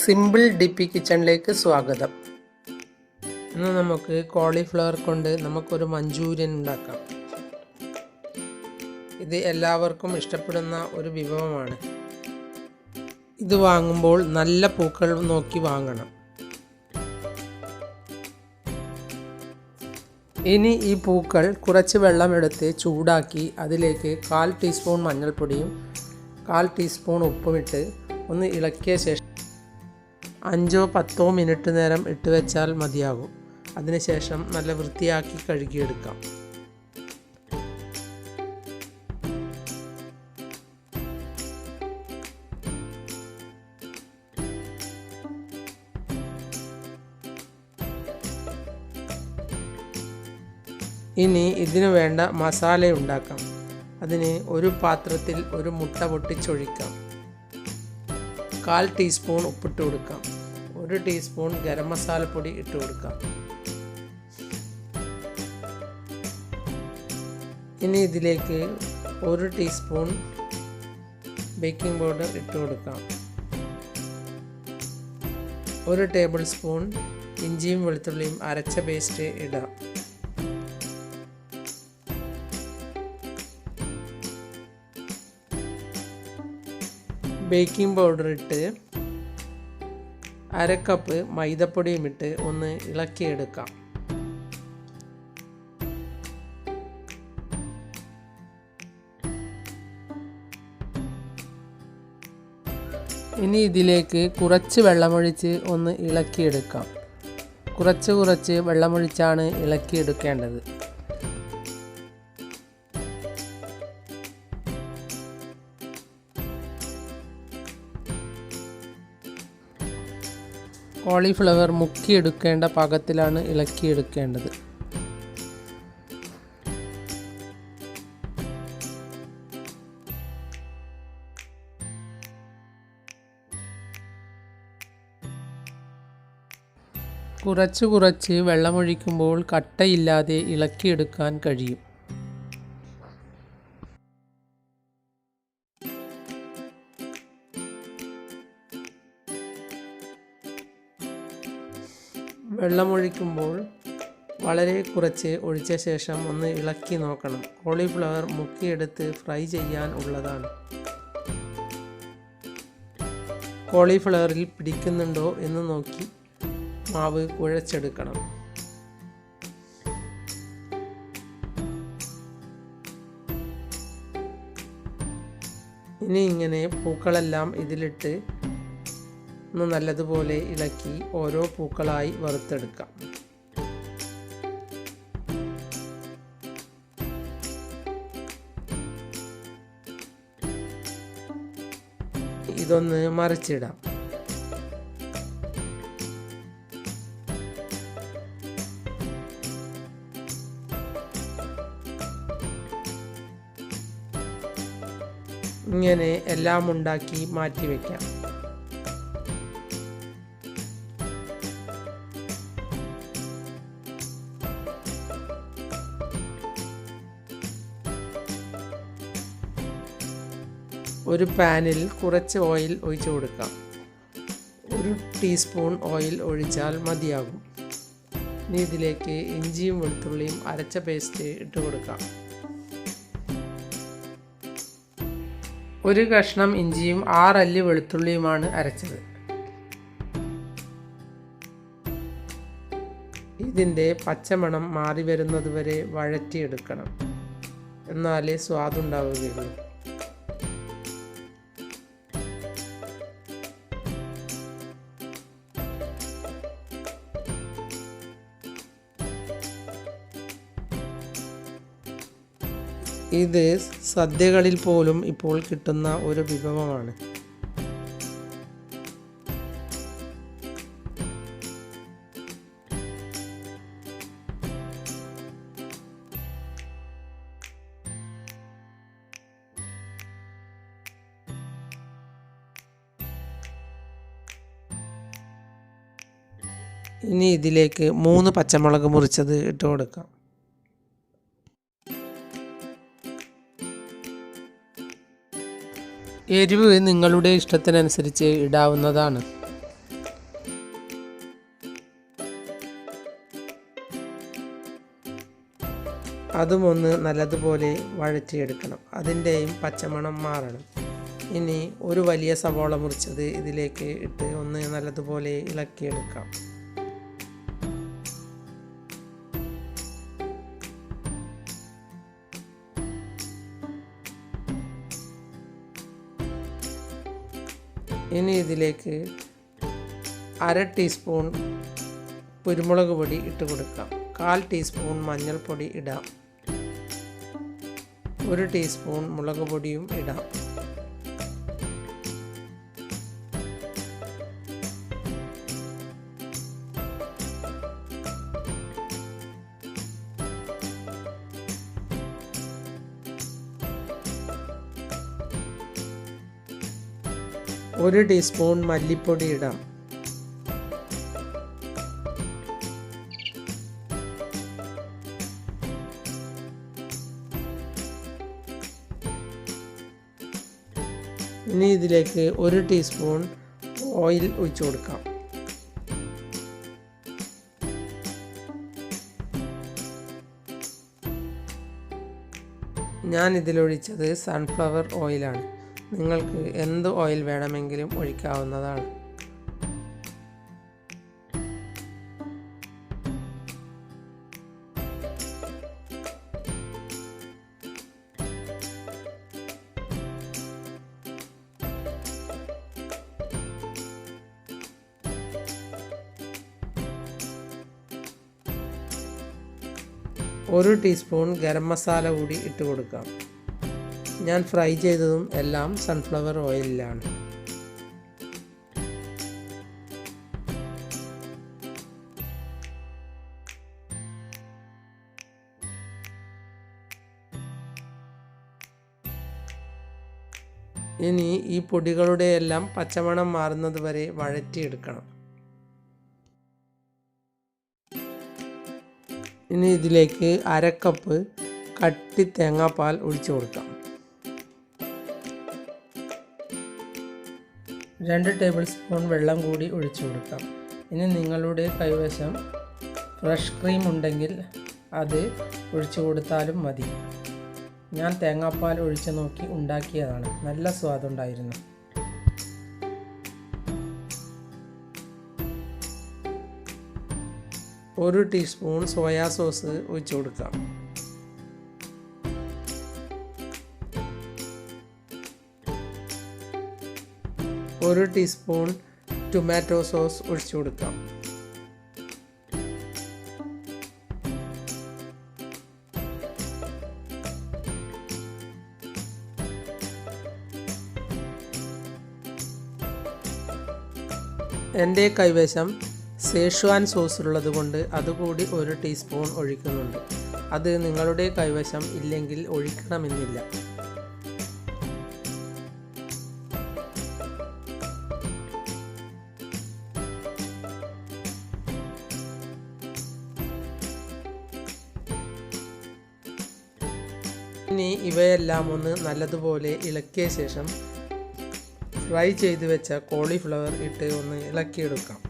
Simple ഡിപ്പി കിച്ചണിലേക്ക് സ്വാഗതം. ഇന്ന് നമുക്ക് കോളിഫ്ലവർ കൊണ്ട് നമുക്കൊരു മഞ്ചൂരിയൻ ഉണ്ടാക്കാം. ഇത് എല്ലാവർക്കും ഇഷ്ടപ്പെടുന്ന ഒരു വിഭവമാണ്. ഇത് വാങ്ങുമ്പോൾ നല്ല പൂക്കൾ നോക്കി വാങ്ങണം. ഇനി ഈ പൂക്കൾ കുറച്ച് വെള്ളമെടുത്ത് ചൂടാക്കി അതിലേക്ക് 1/4 ടീസ്പൂൺ മഞ്ഞൾപ്പൊടിയും 1/4 ടീസ്പൂൺ ഉപ്പുമിട്ട് ഒന്ന് ഇളക്കിയ ശേഷം 5-10 മിനിറ്റ് നേരം ഇട്ട് വെച്ചാൽ മതിയാകും. അതിനുശേഷം നല്ല വൃത്തിയാക്കി കഴുകിയെടുക്കാം. ഇനി ഇതിനു വേണ്ട മസാല ഉണ്ടാക്കാം. അതിന് ഒരു പാത്രത്തിൽ ഒരു മുട്ട പൊട്ടിച്ചൊഴിക്കാം. 1/4 ടീസ്പൂൺ ഉപ്പിട്ട് കൊടുക്കാം. 1 ടീസ്പൂൺ ഗരം മസാലപ്പൊടി ഇട്ട് കൊടുക്കാം. ഇനി ഇതിലേക്ക് 1 ടീസ്പൂൺ ബേക്കിംഗ് പൗഡർ ഇട്ട് കൊടുക്കാം. 1 ടേബിൾ സ്പൂൺ ഇഞ്ചിയും വെളുത്തുള്ളിയും അരച്ച പേസ്റ്റ് ഇടാം. ബേക്കിംഗ് പൗഡർ ഇട്ട് 1/2 കപ്പ് മൈദപ്പൊടിയും ഇട്ട് ഒന്ന് ഇളക്കിയെടുക്കാം. ഇനി ഇതിലേക്ക് കുറച്ച് വെള്ളമൊഴിച്ച് ഒന്ന് ഇളക്കിയെടുക്കാം. കുറച്ച് വെള്ളമൊഴിച്ചാണ് ഇളക്കിയെടുക്കേണ്ടത്. കോളിഫ്ലവർ മുക്കിയെടുക്കേണ്ട പാകത്തിലാണ് ഇളക്കിയെടുക്കേണ്ടത്. കുറച്ച് വെള്ളമൊഴിക്കുമ്പോൾ കട്ടയില്ലാതെ ഇളക്കിയെടുക്കാൻ കഴിയും. വെള്ളമൊഴിക്കുമ്പോൾ വളരെ കുറച്ച് ഒഴിച്ച ശേഷം ഒന്ന് ഇളക്കി നോക്കണം. കോളിഫ്ലവർ മുക്കിയെടുത്ത് ഫ്രൈ ചെയ്യാൻ ഉള്ളതാണ്. കോളിഫ്ലവറിൽ പിടിക്കുന്നുണ്ടോ എന്ന് നോക്കി മാവ് കുഴച്ചെടുക്കണം. ഇനി ഇങ്ങനെ പൂക്കളെല്ലാം ഇതിലിട്ട് ഒന്ന് നല്ലതുപോലെ ഇളക്കി ഓരോ പൂക്കളായി വറുത്തെടുക്കാം. ഇതൊന്ന് മറിച്ചിടാം. ഇങ്ങനെ എല്ലാം ഉണ്ടാക്കി മാറ്റി വയ്ക്കാം. ഒരു പാനിൽ കുറച്ച് ഓയിൽ ഒഴിച്ചു കൊടുക്കാം. 1 ടീസ്പൂൺ ഓയിൽ ഒഴിച്ചാൽ മതിയാകും. ഇനി ഇതിലേക്ക് ഇഞ്ചിയും വെളുത്തുള്ളിയും അരച്ച പേസ്റ്റ് ഇട്ട് കൊടുക്കാം. 1 കഷ്ണം ഇഞ്ചിയും 6 അല്ലി വെളുത്തുള്ളിയുമാണ് അരച്ചത്. ഇതിൻ്റെ പച്ചമണം മാറി വരുന്നതുവരെ വഴറ്റിയെടുക്കണം. എന്നാലേ സ്വാദുണ്ടാവുകയുള്ളൂ. ഇത് സദ്യകളിൽ പോലും ഇപ്പോൾ കിട്ടുന്ന ഒരു വിഭവമാണ്. ഇനി ഇതിലേക്ക് 3 പച്ചമുളക് മുറിച്ചത് ഇട്ട് കൊടുക്കാം. എരിവ് നിങ്ങളുടെ ഇഷ്ടത്തിനനുസരിച്ച് ഇടാവുന്നതാണ്. അതും ഒന്ന് നല്ലതുപോലെ വഴറ്റിയെടുക്കണം. അതിൻ്റെയും പച്ചമണം മാറണം. ഇനി ഒരു വലിയ സവോള മുറിച്ചത് ഇതിലേക്ക് ഇട്ട് ഒന്ന് നല്ലതുപോലെ ഇളക്കിയെടുക്കാം. ഇനി ഇതിലേക്ക് 1/2 ടീസ്പൂൺ കുരുമുളക് പൊടി ഇട്ട് കൊടുക്കാം. 1/4 ടീസ്പൂൺ മഞ്ഞൾപ്പൊടി ഇടാം. 1 ടീസ്പൂൺ മുളക് പൊടിയും ഇടാം. ഒരു ടീസ്പൂൺ മല്ലിപ്പൊടി ഇടാം. ഇനി ഇതിലേക്ക് 1 ടീസ്പൂൺ ഓയിൽ ഒഴിച്ചു കൊടുക്കാം. ഞാൻ ഇതിലൊഴിച്ചത് സൺഫ്ലവർ ഓയിലാണ്. നിങ്ങൾക്ക് എന്ത് ഓയിൽ വേണമെങ്കിലും ഒഴിക്കാവുന്നതാണ്. ഒരു ടീസ്പൂൺ ഗരം മസാല കൂടി ഇട്ട് കൊടുക്കാം. ഞാൻ ഫ്രൈ ചെയ്തതും എല്ലാം സൺഫ്ലവർ ഓയിലിലാണ്. ഇനി ഈ പൊടികളുടെ എല്ലാം പച്ചമണം മാറുന്നത് വരെ വഴറ്റിയെടുക്കണം. ഇനി ഇതിലേക്ക് 1/2 കപ്പ് കട്ടി തേങ്ങാപ്പാൽ ഒഴിച്ചു കൊടുക്കാം. 2 ടേബിൾ സ്പൂൺ വെള്ളം കൂടി ഒഴിച്ചു കൊടുക്കാം. ഇനി നിങ്ങളുടെ കൈവശം ഫ്രഷ് ക്രീം ഉണ്ടെങ്കിൽ അത് ഒഴിച്ചു കൊടുത്താലും മതി. ഞാൻ തേങ്ങാപ്പാൽ ഒഴിച്ചു നോക്കി ഉണ്ടാക്കിയതാണ്. നല്ല സ്വാദുണ്ടായിരുന്നു. ഒരു ടീസ്പൂൺ സോയാ സോസ് ഒഴിച്ചു കൊടുക്കാം. ഒരു ടീസ്പൂൺ ടൊമാറ്റോ സോസ് ഒഴിച്ചു കൊടുക്കാം. എൻ്റെ കൈവശം സേഷ്വാൻ സോസ് ഉള്ളത് കൊണ്ട് അതുകൂടി 1 ടീസ്പൂൺ ഒഴിക്കുന്നുണ്ട്. അത് നിങ്ങളുടെ കൈവശം ഇല്ലെങ്കിൽ ഒഴിക്കണമെന്നില്ല. ഇനി ഇവയെല്ലാം ഒന്ന് നല്ലതുപോലെ ഇളക്കിയ ശേഷം ഫ്രൈ ചെയ്ത് വെച്ച കോളിഫ്ലവർ ഇട്ട് ഒന്ന് ഇളക്കിയെടുക്കാം.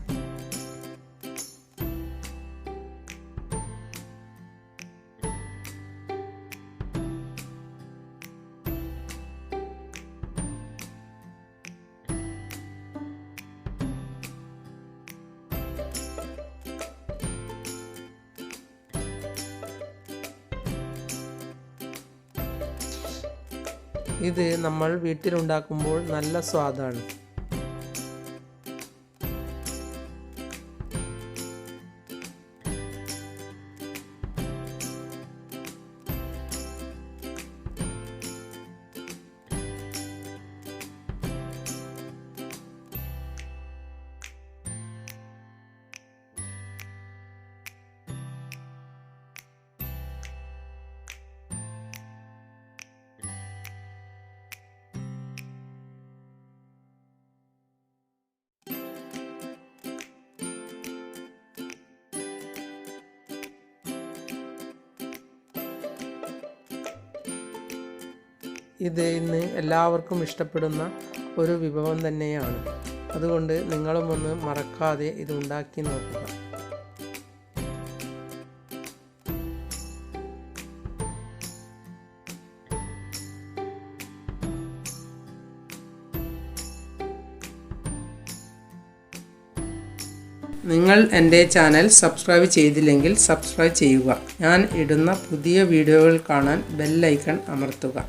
ഇത് നമ്മൾ വീട്ടിലുണ്ടാക്കുമ്പോൾ നല്ല സ്വാദാണ്. ഇത് ഇന്ന് എല്ലാവർക്കും ഇഷ്ടപ്പെടുന്ന ഒരു വിഭവം തന്നെയാണ്. അതുകൊണ്ട് നിങ്ങളും ഒന്ന് മറക്കാതെ ഇത് ഉണ്ടാക്കി നോക്കുക. നിങ്ങൾ എൻ്റെ ചാനൽ സബ്സ്ക്രൈബ് ചെയ്തില്ലെങ്കിൽ സബ്സ്ക്രൈബ് ചെയ്യുക. ഞാൻ ഇടുന്ന പുതിയ വീഡിയോകൾ കാണാൻ ബെൽ ഐക്കൺ അമർത്തുക.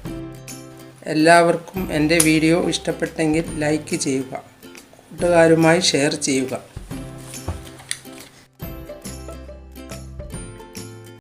എല്ലാവർക്കും എൻ്റെ വീഡിയോ ഇഷ്ടപ്പെട്ടെങ്കിൽ ലൈക്ക് ചെയ്യുക. കൂട്ടുകാരുമായി ഷെയർ ചെയ്യുക.